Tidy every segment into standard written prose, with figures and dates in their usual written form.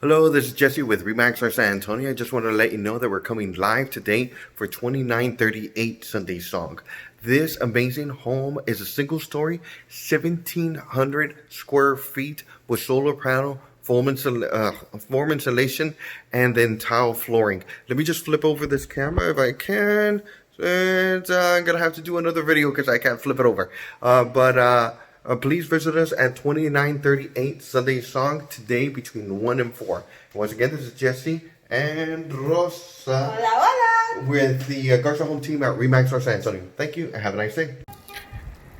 Hello, this is Jesse with REMAX or San Antonio. I just wanted to let you know that we're coming live today for 2938 Sunday Song. This amazing home is a single story, 1,700 square feet with solar panel, foam insulation, and then tile flooring. Let me just flip over this camera if I can. And I'm going to have to do another video because I can't flip it over. Please visit us at 2938 Sunday Song today between 1 and 4. Once again, this is Jesse and Rosa. Hola, hola. With the Garza Home Team at REMAX or San Antonio. Thank you and have a nice day.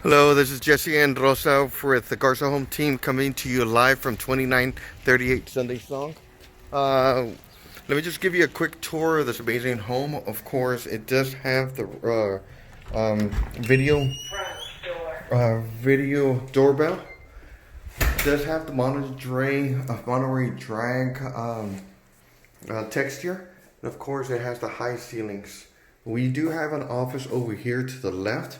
Hello, this is Jesse and Rosa with the Garza Home Team coming to you live from 2938 Sunday Song. Let me just give you a quick tour of this amazing home. Of course, it does have the video doorbell. It does have the monterey drag texture, and of course it has the high ceilings. We do have an office over here to the left,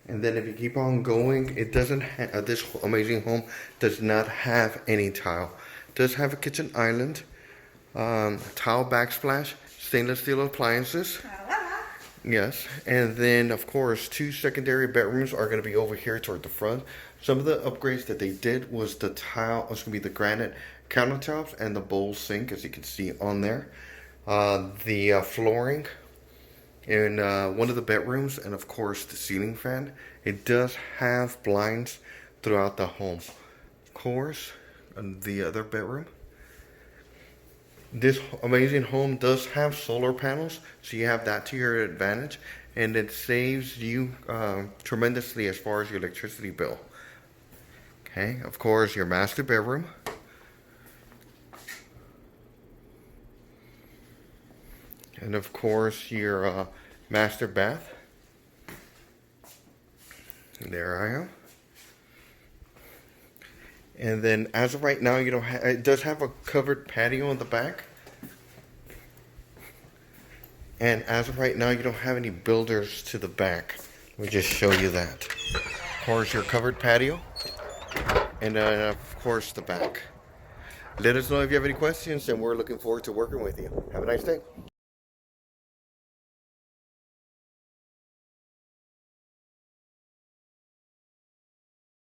and then if you keep on going, it doesn't this amazing home does not have any tile. It does have a kitchen island, tile backsplash, stainless steel appliances. Yes, and then of course 2 secondary bedrooms are going to be over here toward the front. Some of the upgrades that they did was the tile, it's going to be the granite countertops and the bowl sink, as you can see on there. The flooring in one of the bedrooms, and of course the ceiling fan. It does have blinds throughout the home. Of course, the other bedroom. This amazing home does have solar panels, so you have that to your advantage, and it saves you tremendously as far as your electricity bill. Okay, of course, your master bedroom. And of course, your master bath. There I am. And then, as of right now, you don't it does have a covered patio in the back. And as of right now, you don't have any builders to the back. Let me just show you that. Of course, your covered patio. And of course, the back. Let us know if you have any questions, and we're looking forward to working with you. Have a nice day.